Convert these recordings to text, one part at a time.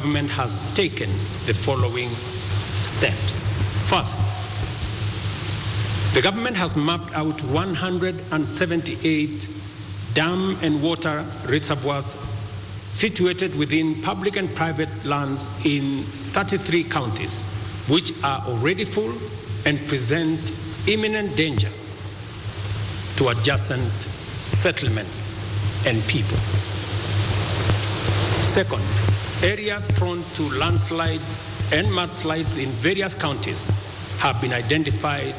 government has taken the following steps. First, the government has mapped out 178 dam and water reservoirs situated within public and private lands in 33 counties, which are already full and present imminent danger to adjacent settlements and people. Second, areas prone to landslides and mudslides in various counties have been identified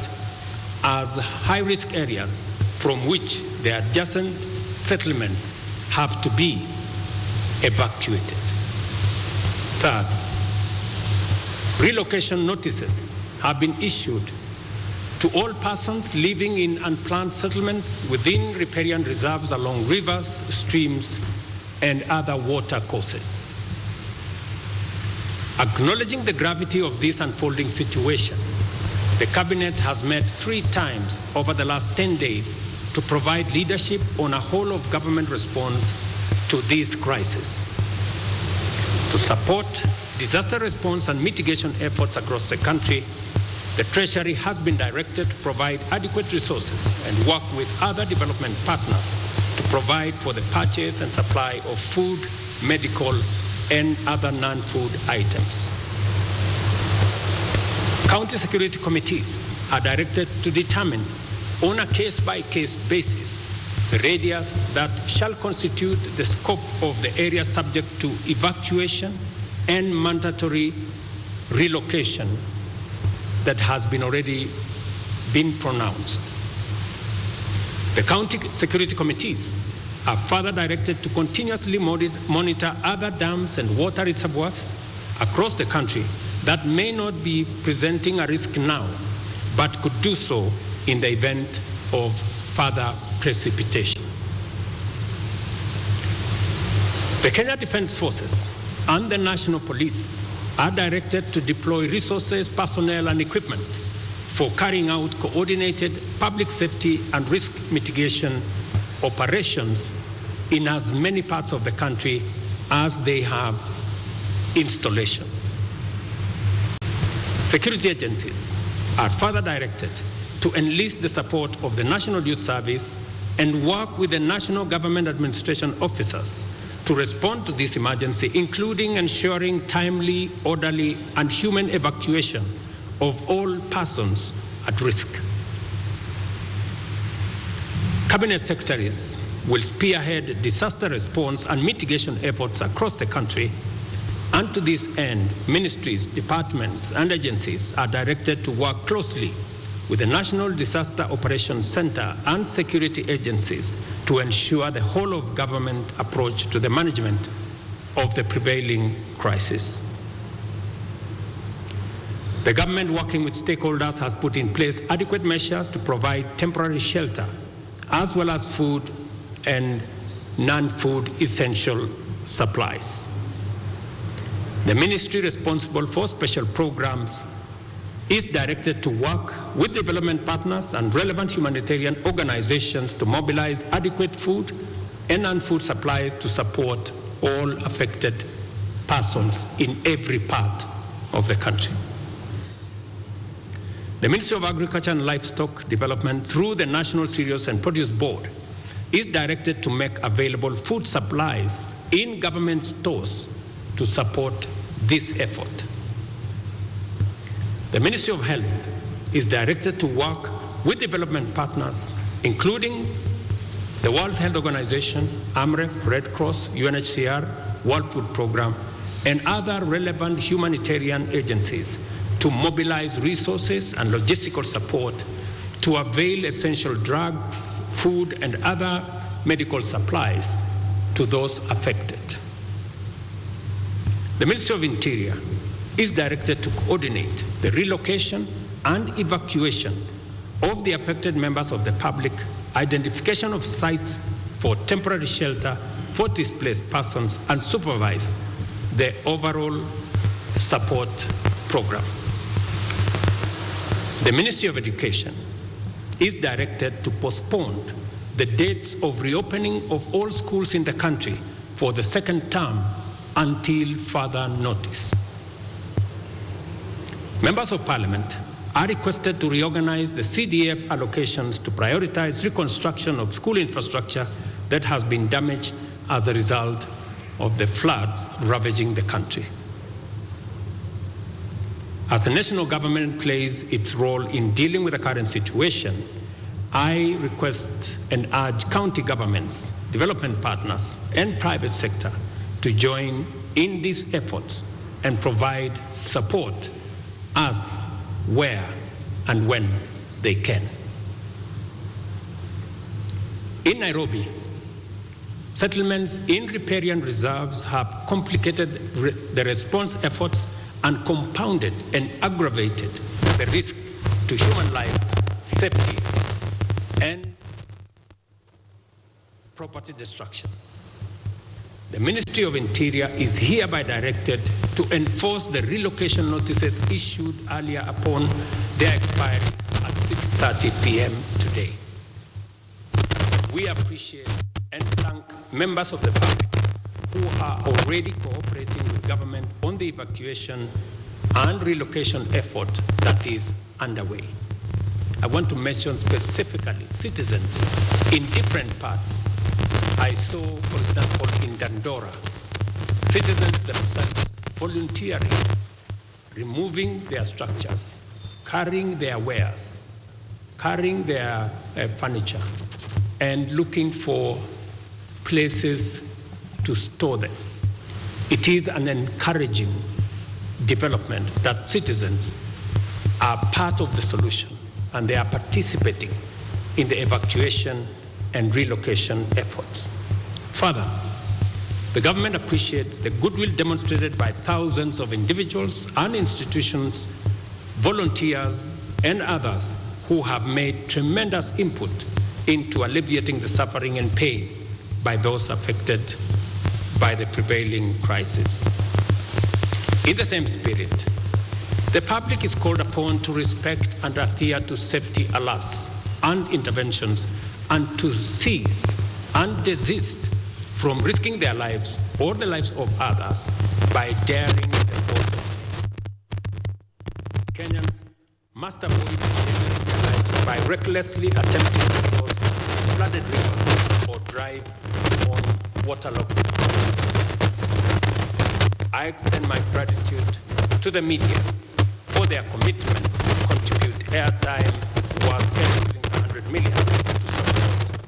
as high-risk areas from which the adjacent settlements have to be evacuated. Third, relocation notices have been issued to all persons living in unplanned settlements within riparian reserves along rivers, streams, and other water courses. Acknowledging the gravity of this unfolding situation, the Cabinet has met 3 times over the last 10 days to provide leadership on a whole of government response to this crisis. To support disaster response and mitigation efforts across the country, the Treasury has been directed to provide adequate resources and work with other development partners to provide for the purchase and supply of food, medical, and other non-food items. County security committees are directed to determine on a case-by-case basis the radius that shall constitute the scope of the area subject to evacuation and mandatory relocation that has already been pronounced. The county security committees are further directed to continuously monitor other dams and water reservoirs across the country that may not be presenting a risk now, but could do so in the event of further precipitation. The Kenya Defence Forces and the National Police are directed to deploy resources, personnel, and equipment for carrying out coordinated public safety and risk mitigation operations in as many parts of the country as they have installations. Security agencies are further directed to enlist the support of the National Youth Service and work with the National Government Administration officers to respond to this emergency, including ensuring timely, orderly, and human evacuation of all persons at risk. Cabinet secretaries will spearhead disaster response and mitigation efforts across the country, and to this end, ministries, departments, and agencies are directed to work closely with the National Disaster Operations Center and security agencies to ensure the whole of government approach to the management of the prevailing crisis. The government, working with stakeholders, has put in place adequate measures to provide temporary shelter, as well as food and non-food essential supplies. The ministry responsible for special programs is directed to work with development partners and relevant humanitarian organizations to mobilize adequate food and non-food supplies to support all affected persons in every part of the country. The Ministry of Agriculture and Livestock Development, through the National Cereals and Produce Board, is directed to make available food supplies in government stores to support this effort. The Ministry of Health is directed to work with development partners, including the World Health Organization, AMREF, Red Cross, UNHCR, World Food Programme, and other relevant humanitarian agencies to mobilize resources and logistical support to avail essential drugs, food, and other medical supplies to those affected. The Ministry of Interior is directed to coordinate the relocation and evacuation of the affected members of the public, identification of sites for temporary shelter for displaced persons, and supervise the overall support program. The Ministry of Education is directed to postpone the dates of reopening of all schools in the country for the second term until further notice. Members of Parliament are requested to reorganize the CDF allocations to prioritize reconstruction of school infrastructure that has been damaged as a result of the floods ravaging the country. As the national government plays its role in dealing with the current situation, I request and urge county governments, development partners, and private sector to join in these efforts and provide support as, where, and when they can. In Nairobi, settlements in riparian reserves have complicated the response efforts and compounded and aggravated the risk to human life, safety, and property destruction. The Ministry of Interior is hereby directed to enforce the relocation notices issued earlier upon their expiry at 6:30 p.m. today. We appreciate and thank members of the public who are already cooperating with government on the evacuation and relocation effort that is underway. I want to mention specifically citizens in different parts. I saw, for example, in Dandora, citizens themselves volunteering, removing their structures, carrying their wares, carrying their furniture, and looking for places to store them. It is an encouraging development that citizens are part of the solution and they are participating in the evacuation and relocation efforts. Further, the government appreciates the goodwill demonstrated by thousands of individuals and institutions, volunteers, and others who have made tremendous input into alleviating the suffering and pain by those affected by the prevailing crisis. In the same spirit, the public is called upon to respect and adhere to safety alerts and interventions and to cease and desist from risking their lives or the lives of others by daring the force of fear. Kenyans must avoid endangering their lives by recklessly attempting to cross flooded rivers or drive on waterlogged roads. I extend my gratitude to the media for their commitment to contribute airtime worth 100 million to support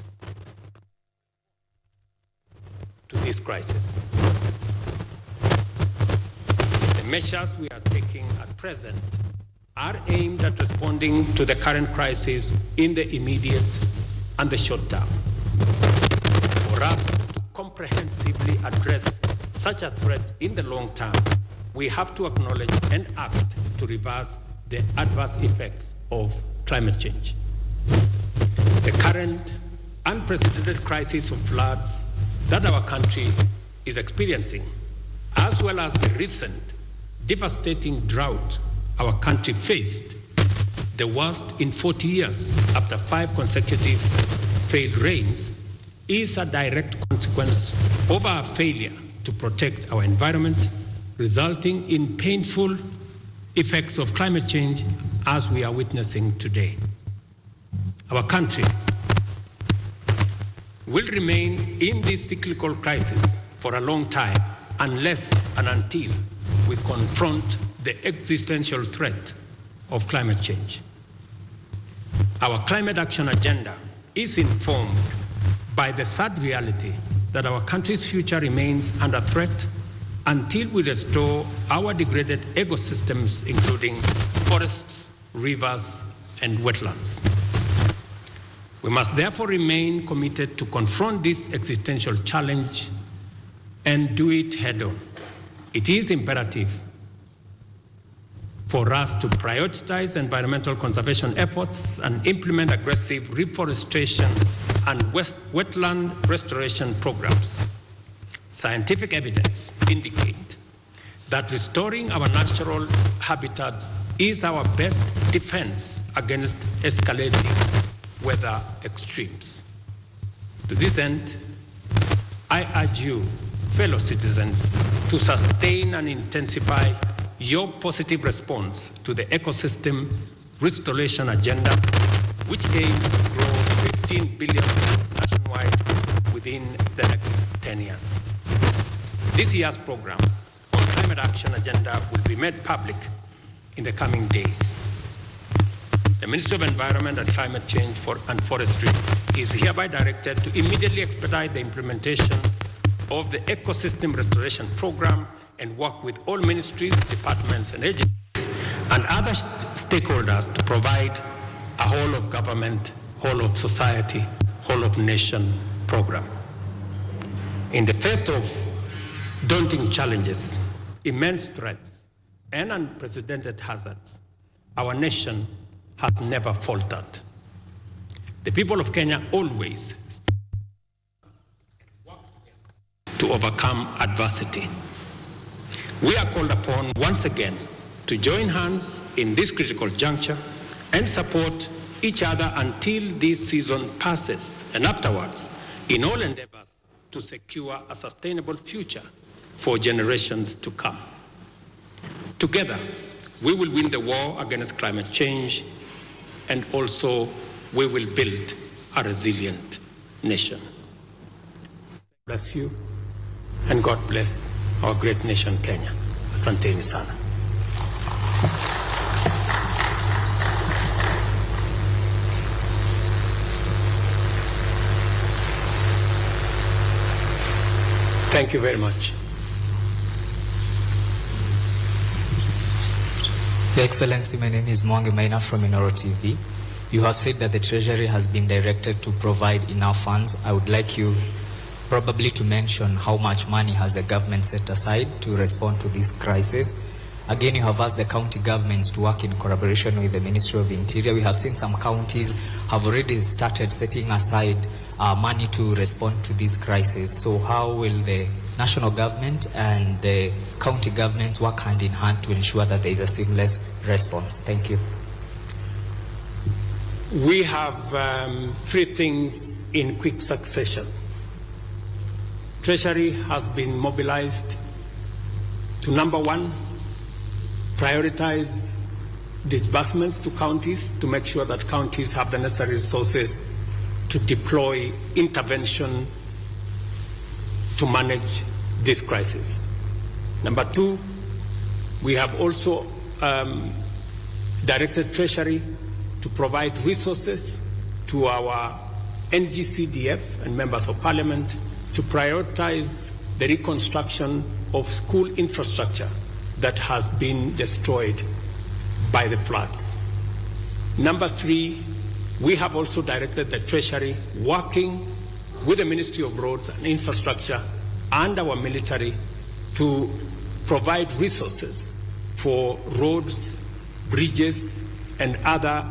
to this crisis. The measures we are taking at present are aimed at responding to the current crisis in the immediate and the short term. For us to comprehensively address such a threat in the long term, we have to acknowledge and act to reverse the adverse effects of climate change. The current unprecedented crisis of floods that our country is experiencing, as well as the recent devastating drought our country faced, the worst in 40 years after 5 consecutive failed rains, is a direct consequence of our failure to protect our environment, resulting in painful effects of climate change as we are witnessing today. Our country will remain in this cyclical crisis for a long time unless and until we confront the existential threat of climate change. Our climate action agenda is informed by the sad reality that our country's future remains under threat until we restore our degraded ecosystems, including forests, rivers, and wetlands. We must therefore remain committed to confront this existential challenge and do it head-on. It is imperative for us to prioritize environmental conservation efforts and implement aggressive reforestation and wetland restoration programs. Scientific evidence indicates that restoring our natural habitats is our best defense against escalating weather extremes. To this end, I urge you fellow citizens to sustain and intensify your positive response to the ecosystem restoration agenda, which aims to grow 15 billion nationwide within the next 10 years. This year's program on climate action agenda will be made public in the coming days. The Ministry of Environment and Climate Change and Forestry is hereby directed to immediately expedite the implementation of the ecosystem restoration program and work with all ministries, departments and agencies and other stakeholders to provide a whole of government, whole of society, whole of nation program. In the face of daunting challenges, immense threats and unprecedented hazards, our nation has never faltered. The people of Kenya always work together to overcome adversity. We are called upon once again to join hands in this critical juncture and support each other until this season passes, and afterwards, in all endeavors to secure a sustainable future for generations to come. Together, we will win the war against climate change, and also we will build a resilient nation. Bless you, and God bless our great nation, Kenya. Asanteni sana. Thank you very much. Your Excellency, my name is Mwangi Maina from Inoro TV. You have said that the Treasury has been directed to provide enough funds. I would like you probably to mention how much money has the government set aside to respond to this crisis. Again, you have asked the county governments to work in collaboration with the Ministry of Interior. We have seen some counties have already started setting aside money to respond to this crisis. So how will the national government and the county government work hand in hand to ensure that there is a seamless response? Thank you. We have three things in quick succession. Treasury has been mobilized to, number one, prioritize disbursements to counties to make sure that counties have the necessary resources to deploy intervention to manage this crisis. Number two, we have also directed Treasury to provide resources to our NGCDF and members of parliament to prioritize the reconstruction of school infrastructure that has been destroyed by the floods. Number three, we have also directed the Treasury, working with the Ministry of Roads and Infrastructure and our military, to provide resources for roads, bridges, and other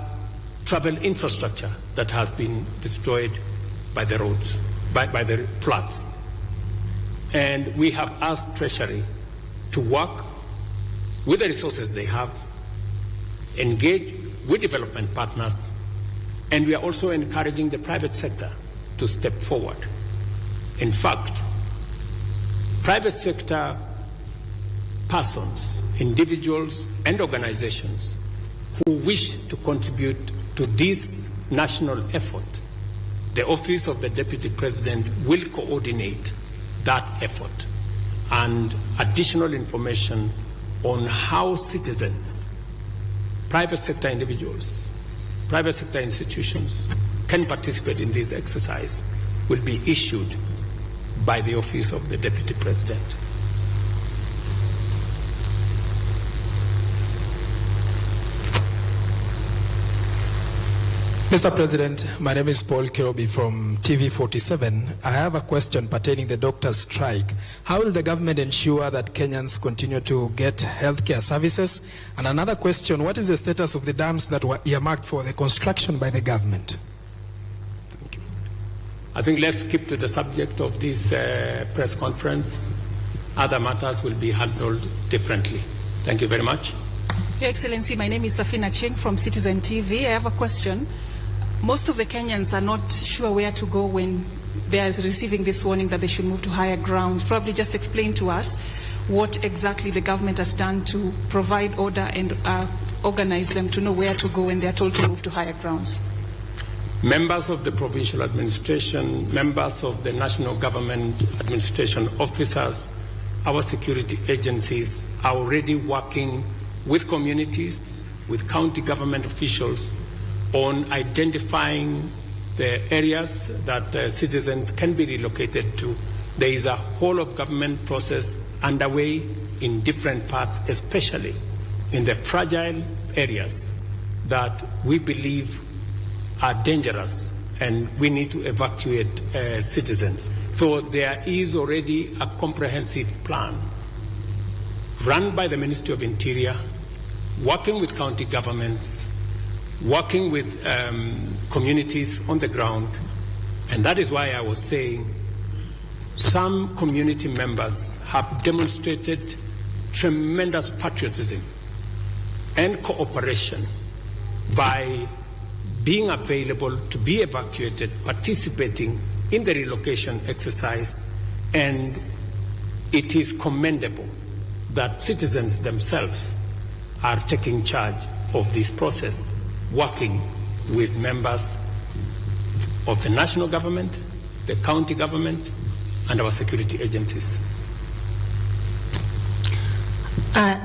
travel infrastructure that has been destroyed by the roads, by the floods. And we have asked Treasury to work with the resources they have, engage with development partners, and we are also encouraging the private sector to step forward. In fact, private sector persons, individuals, and organizations who wish to contribute to this national effort, the Office of the Deputy President will coordinate that effort, and additional information on how citizens, private sector individuals, private sector institutions can participate in this exercise will be issued by the Office of the Deputy President. Mr. President, my name is Paul Kirobi from TV47. I have a question pertaining the doctors' strike. How will the government ensure that Kenyans continue to get healthcare services? And another question, what is the status of the dams that were earmarked for the construction by the government? Thank you. I think let's keep to the subject of this press conference. Other matters will be handled differently. Thank you very much. Your Excellency, my name is Safina Cheng from Citizen TV. I have a question. Most of the Kenyans are not sure where to go when they are receiving this warning that they should move to higher grounds. Probably just explain to us what exactly the government has done to provide order and organize them to know where to go when they are told to move to higher grounds. Members of the provincial administration, members of the national government administration officers, our security agencies are already working with communities, with county government officials on identifying the areas that citizens can be relocated to. There is a whole of government process underway in different parts, especially in the fragile areas that we believe are dangerous and we need to evacuate citizens. So there is already a comprehensive plan run by the Ministry of Interior, working with county governments, working with communities on the ground. And that is why I was saying some community members have demonstrated tremendous patriotism and cooperation by being available to be evacuated, participating in the relocation exercise, and it is commendable that citizens themselves are taking charge of this process, working with members of the national government, the county government, and our security agencies.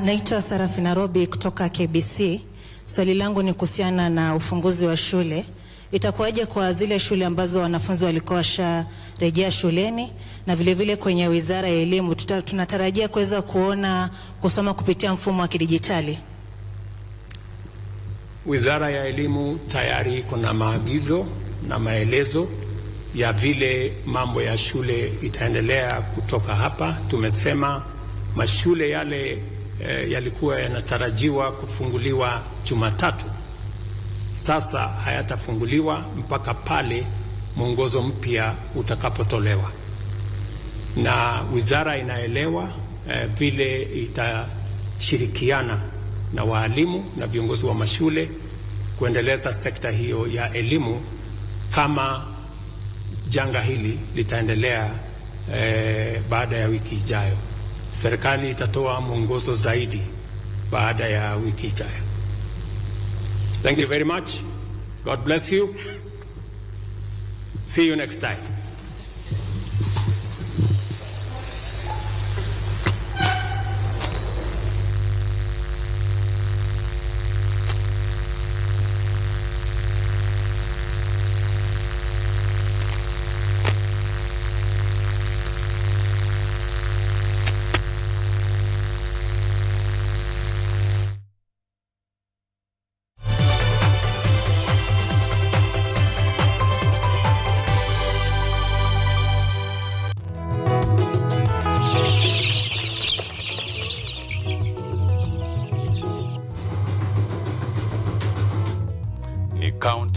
Naitwa Sarafina Robi kutoka KBC. Swali langu ni kuhusiana na ufunguzi wa shule. Itakuwaje kwa zile shule ambazo wanafunzi walikuwa washarejea shuleni, na vile vile kwenye Wizara ya Elimu tunatarajia kuweza kuona kusoma kupitia mfumo wa kidijitali? Wizara ya Elimu tayari kuna maagizo na maelezo ya vile mambo ya shule itaendelea kutoka hapa. Tumesema mashule yale yalikuwa yanatarajiwa kufunguliwa Jumatatu, sasa hayatafunguliwa mpaka pale mwongozo mpya utakapotolewa, na wizara inaelewa vile itashirikiana na walimu na viongozi wa mashule kuendeleza sekta hiyo ya elimu kama janga hili litaendelea baada ya wiki ijayo. Serikali itatoa mwongozo zaidi baada ya wiki ijayo. Thank you very much. God bless you. See you next time.